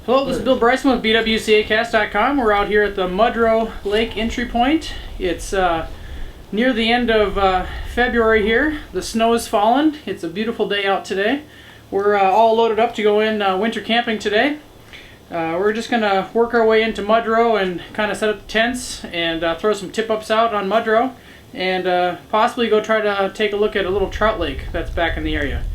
Hello, this is Bill Bryson with BWCAW.com. We're out here at the Mudro Lake entry point. It's near the end of February here. The snow has fallen. It's a beautiful day out today. We're all loaded up to go in winter camping today. We're just going to work our way into Mudro and kind of set up the tents and throw some tip-ups out on Mudro and possibly go try to take a look at a little trout lake that's back in the area.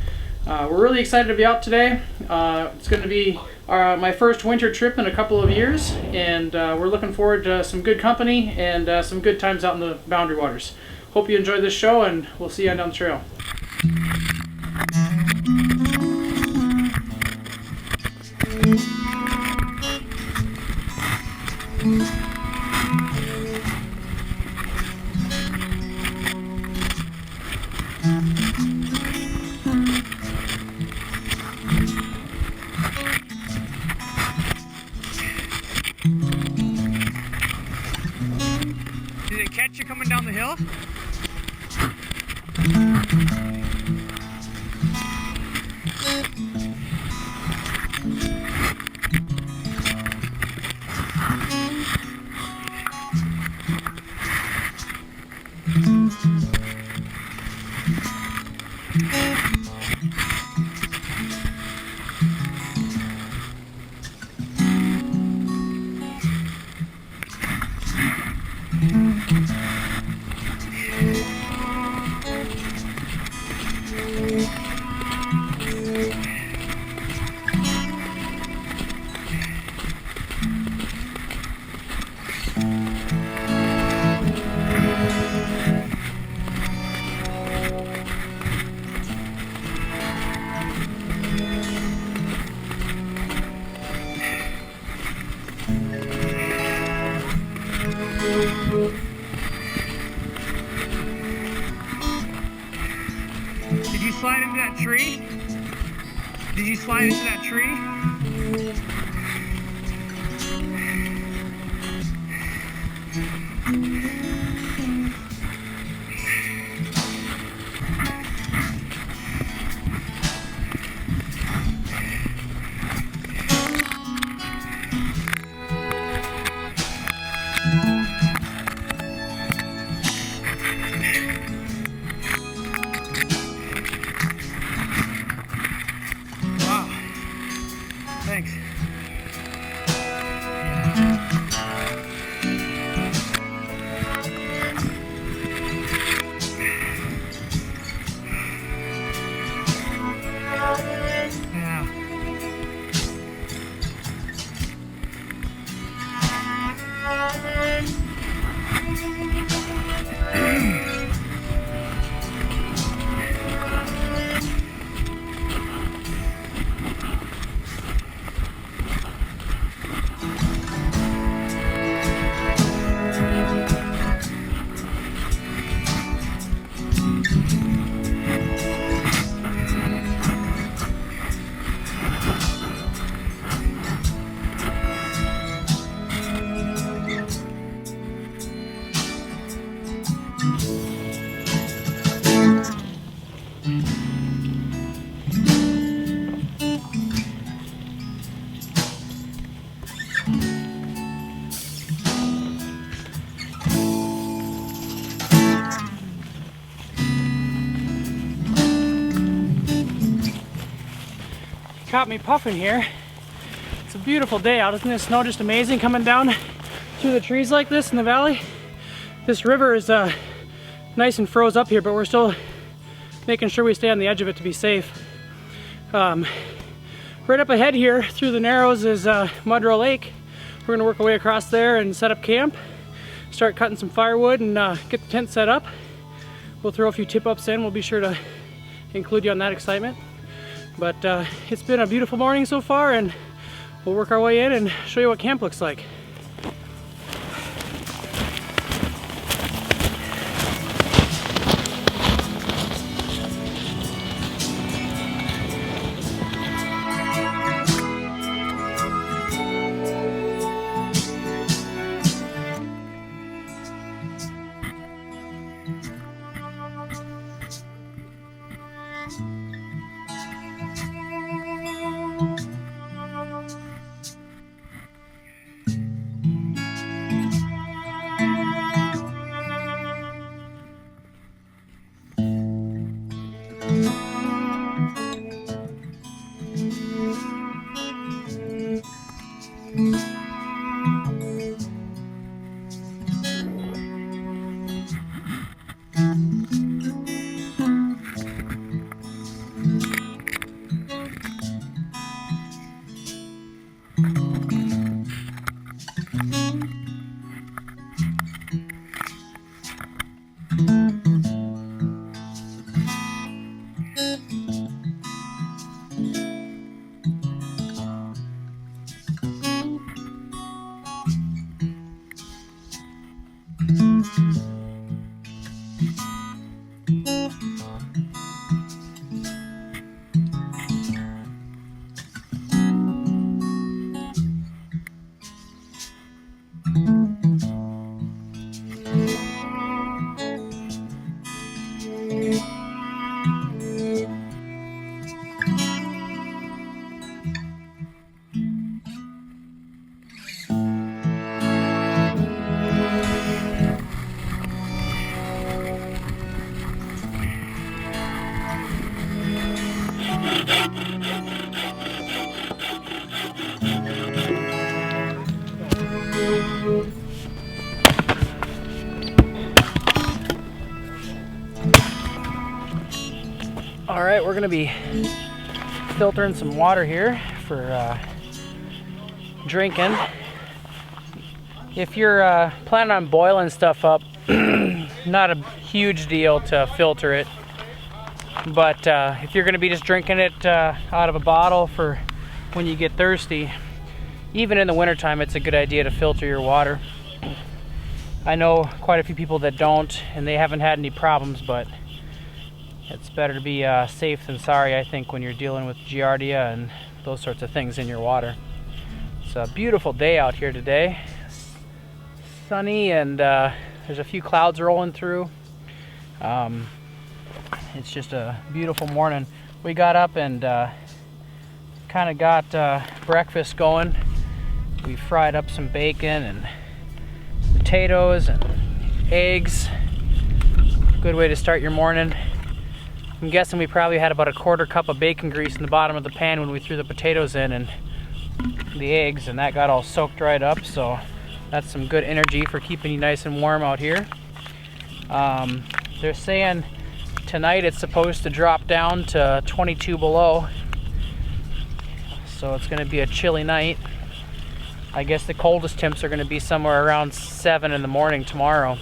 We're really excited to be out today. It's going to be my first winter trip in a couple of years, and we're looking forward to some good company and some good times out in the Boundary Waters. Hope you enjoy this show, and we'll see you on down the trail. Did it catch you coming down the hill? Did you slide into that tree? Did you slide into that tree? Thanks. Yeah. Caught me puffing here. It's a beautiful day out. Isn't the snow just amazing coming down through the trees like this in the valley? This river is nice and froze up here, but we're still making sure we stay on the edge of it to be safe. Right up ahead here through the narrows is Mudro Lake. We're gonna work our way across there and set up camp, start cutting some firewood and get the tent set up. We'll throw a few tip-ups in. We'll be sure to include you on that excitement. But it's been a beautiful morning so far, and we'll work our way in and show you what camp looks like. Alright, we're gonna be filtering some water here for drinking. If you're planning on boiling stuff up, not a huge deal to filter it. But if you're gonna be just drinking it out of a bottle for when you get thirsty, even in the wintertime, it's a good idea to filter your water. I know quite a few people that don't, and they haven't had any problems, but it's better to be safe than sorry, I think, when you're dealing with Giardia and those sorts of things in your water. It's a beautiful day out here today. Sunny, and there's a few clouds rolling through. It's just a beautiful morning. We got up and kind of got breakfast going. We fried up some bacon and potatoes and eggs. Good way to start your morning. I'm guessing we probably had about a quarter cup of bacon grease in the bottom of the pan when we threw the potatoes in and the eggs, and that got all soaked right up, so that's some good energy for keeping you nice and warm out here. They're saying tonight it's supposed to drop down to 22 below, so it's going to be a chilly night. I guess the coldest temps are going to be somewhere around 7 in the morning tomorrow.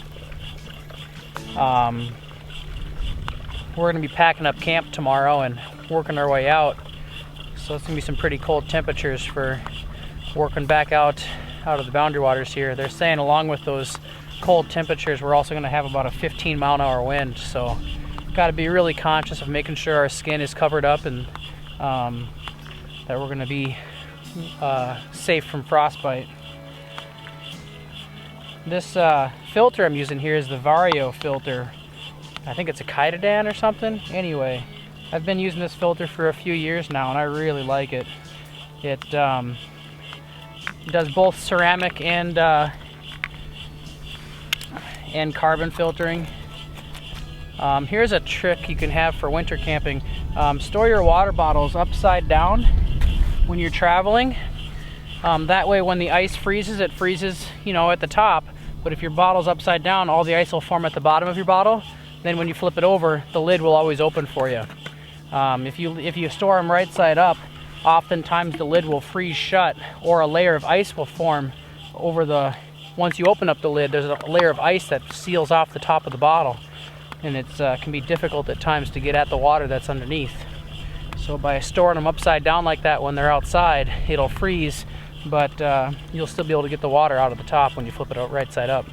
We're going to be packing up camp tomorrow and working our way out, so it's going to be some pretty cold temperatures for working back out of the Boundary Waters here. They're saying along with those cold temperatures, we're also going to have about a 15-mile-an-hour wind, so got to be really conscious of making sure our skin is covered up and that we're going to be safe from frostbite. This filter I'm using here is the Vario filter. I think it's a Kytodan or something. Anyway, I've been using this filter for a few years now and I really like it. It does both ceramic and carbon filtering. Here's a trick you can have for winter camping. Store your water bottles upside down when you're traveling. That way when the ice freezes, it freezes, you know, at the top. But if your bottle's upside down, all the ice will form at the bottom of your bottle. Then when you flip it over, the lid will always open for you. If you store them right side up, oftentimes the lid will freeze shut, or a layer of ice will form over the, once you open up the lid, there's a layer of ice that seals off the top of the bottle. And it can be difficult at times to get at the water that's underneath. So by storing them upside down like that when they're outside, it'll freeze, but you'll still be able to get the water out of the top when you flip it out right side up.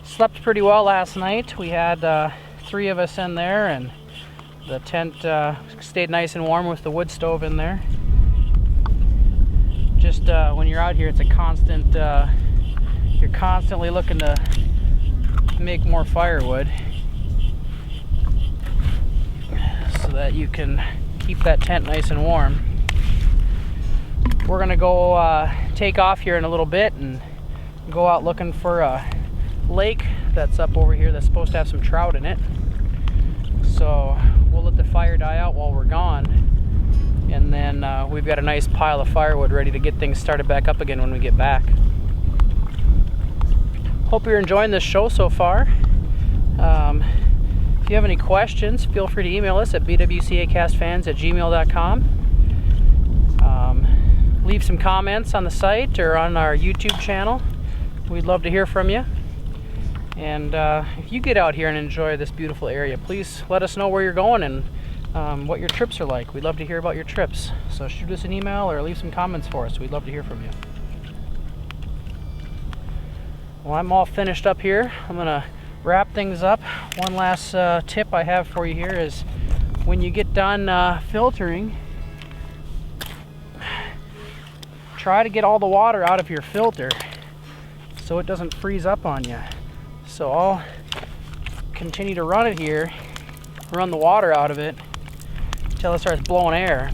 Slept pretty well last night. We had 3 of us in there, and the tent stayed nice and warm with the wood stove in there. Just when you're out here, it's a constant, you're constantly looking to make more firewood so that you can keep that tent nice and warm. We're gonna go take off here in a little bit and go out looking for a lake that's up over here that's supposed to have some trout in it. So we'll let the fire die out while we're gone, and then we've got a nice pile of firewood ready to get things started back up again when we get back. Hope you're enjoying this show so far. If you have any questions, feel free to email us at bwcacastfans@gmail.com. Leave some comments on the site or on our YouTube channel. We'd love to hear from you. And if you get out here and enjoy this beautiful area, please let us know where you're going and what your trips are like. We'd love to hear about your trips. So shoot us an email or leave some comments for us. We'd love to hear from you. Well, I'm all finished up here. I'm gonna wrap things up. One last tip I have for you here is when you get done filtering, try to get all the water out of your filter so it doesn't freeze up on you. So I'll continue to run it here, run the water out of it until it starts blowing air,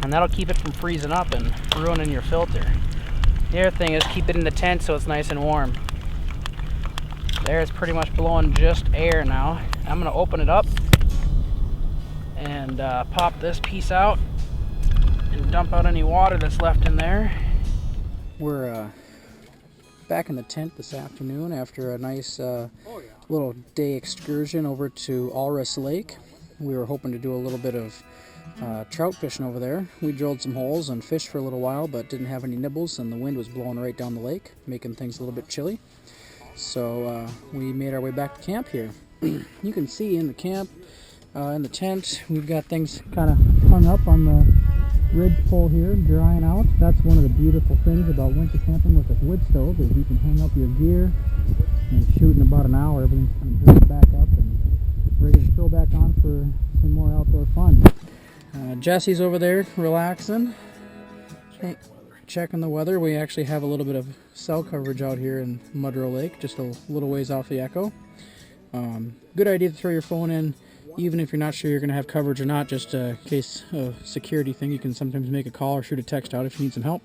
and that'll keep it from freezing up and ruining your filter. The other thing is keep it in the tent so it's nice and warm. There, it's pretty much blowing just air now. I'm gonna open it up and pop this piece out and dump out any water that's left in there. We're back in the tent this afternoon after a nice little day excursion over to Ulris Lake. We were hoping to do a little bit of trout fishing over there. We drilled some holes and fished for a little while, but didn't have any nibbles, and the wind was blowing right down the lake, making things a little bit chilly. So we made our way back to camp here. You can see in the camp, in the tent, we've got things kind of hung up on the ridge pole here, drying out. That's one of the beautiful things about winter camping with a wood stove, is you can hang up your gear and shoot in about an hour. Everything's kind of dried back up and ready to throw back on for some more outdoor fun. Jesse's over there relaxing, checking the weather. We actually have a little bit of cell coverage out here in Mudro Lake, just a little ways off the echo. Good idea to throw your phone in, even if you're not sure you're going to have coverage or not, just in case of security thing. You can sometimes make a call or shoot a text out if you need some help.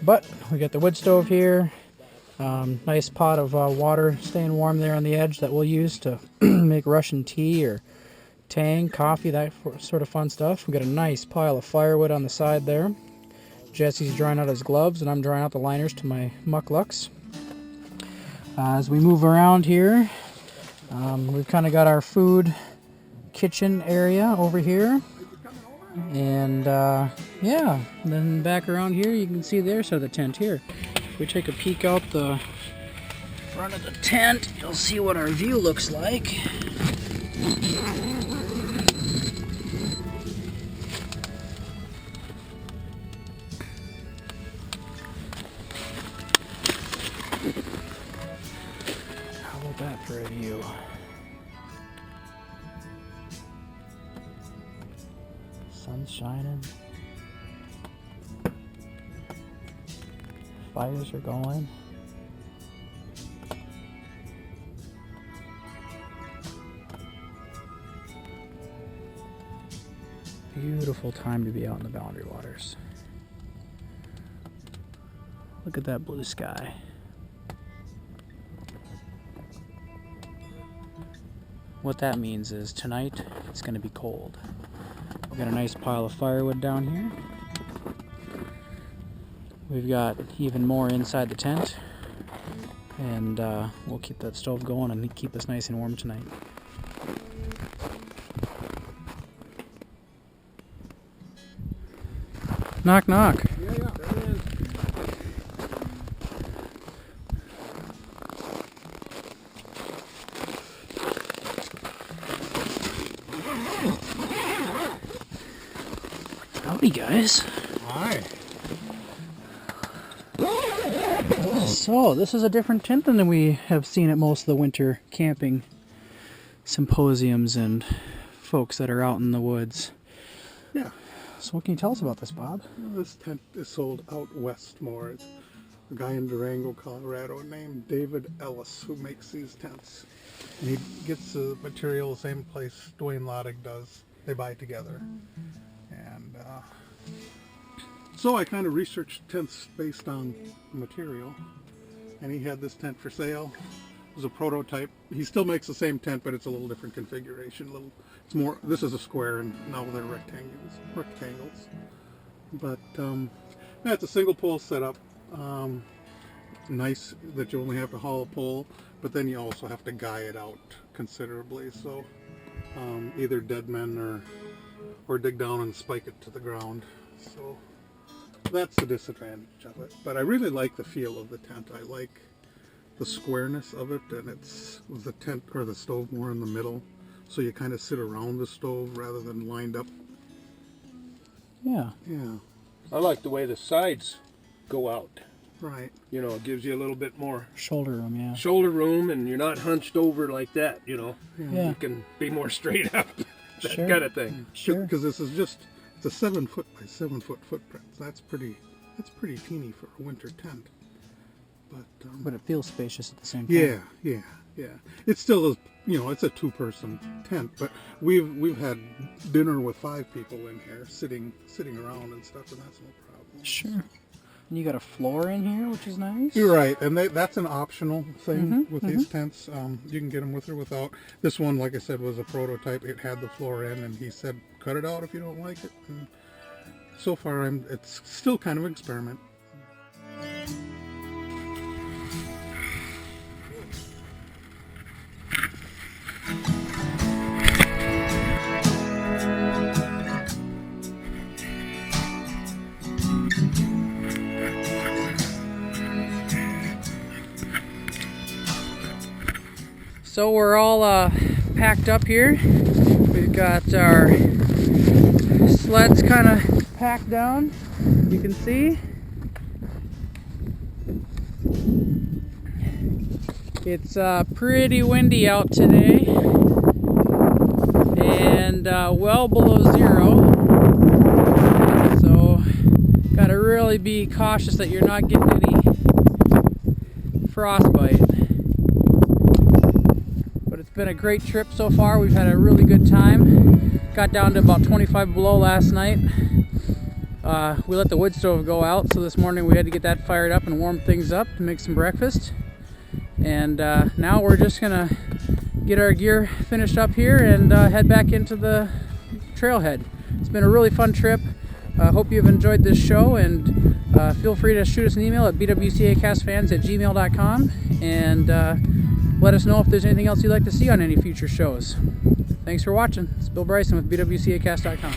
But we got the wood stove here. Nice pot of water staying warm there on the edge that we'll use to make Russian tea or tang, coffee, that sort of fun stuff. We got a nice pile of firewood on the side there. Jesse's drying out his gloves, and I'm drying out the liners to my mucklucks. As we move around here, we've kind of got our food kitchen area over here. And yeah, and then back around here, you can see there's the tent here. If we take a peek out the front of the tent, you'll see what our view looks like. How about that for a view? Sun's shining. Fires are going. Beautiful time to be out in the Boundary Waters. Look at that blue sky. What that means is tonight it's going to be cold. We've got a nice pile of firewood down here. We've got even more inside the tent, and we'll keep that stove going and keep us nice and warm tonight. Knock, knock. Yeah, there it is. Howdy, guys. Hi. So, this is a different tent than we have seen at most of the winter camping symposiums and folks that are out in the woods. Yeah. So what can you tell us about this, Bob? This tent is sold out west more. It's a guy in Durango, Colorado named David Ellis who makes these tents. And he gets the material the same place Dwayne Loddick does. They buy together. And so I kind of researched tents based on material. And he had this tent for sale. It was a prototype. He still makes the same tent, but it's a little different configuration. It's more. This is a square, and now they're rectangles. But yeah, it's a single pole setup. Nice that you only have to haul a pole, but then you also have to guy it out considerably. So either dead men or dig down and spike it to the ground. So that's the disadvantage of it. But I really like the feel of the tent. I like the squareness of it, and it's the tent or the stove more in the middle, so you kind of sit around the stove rather than lined up. Yeah. Yeah. I like the way the sides go out. Right. You know, it gives you a little bit more Shoulder room, yeah. shoulder room, and you're not hunched over like that, you know. Yeah. You can be more straight up, that Sure. kind of thing. Sure. Because this is it's a 7 foot by 7 foot footprint. That's pretty teeny for a winter tent. But it feels spacious at the same time. Yeah. It still is, it's a 2-person tent, but we've had dinner with 5 people in here sitting around and stuff, and that's no problem. Sure. And you got a floor in here, which is nice. You're right, and that's an optional thing with these tents. You can get them with or without. This one, like I said, was a prototype. It had the floor in, and he said, cut it out if you don't like it. And so far, it's still kind of an experiment. So we're all packed up here. We've got our sleds kind of packed down. You can see. It's pretty windy out today and well below zero. So gotta really be cautious that you're not getting any frostbite. But it's been a great trip so far. We've had a really good time. Got down to about 25 below last night. We let the wood stove go out, so this morning we had to get that fired up and warm things up to make some breakfast. And now we're just gonna get our gear finished up here and head back into the trailhead. It's been a really fun trip. Hope you've enjoyed this show, and feel free to shoot us an email at bwcacastfans@gmail.com and let us know if there's anything else you'd like to see on any future shows. Thanks for watching. It's Bill Bryson with BWCAcast.com.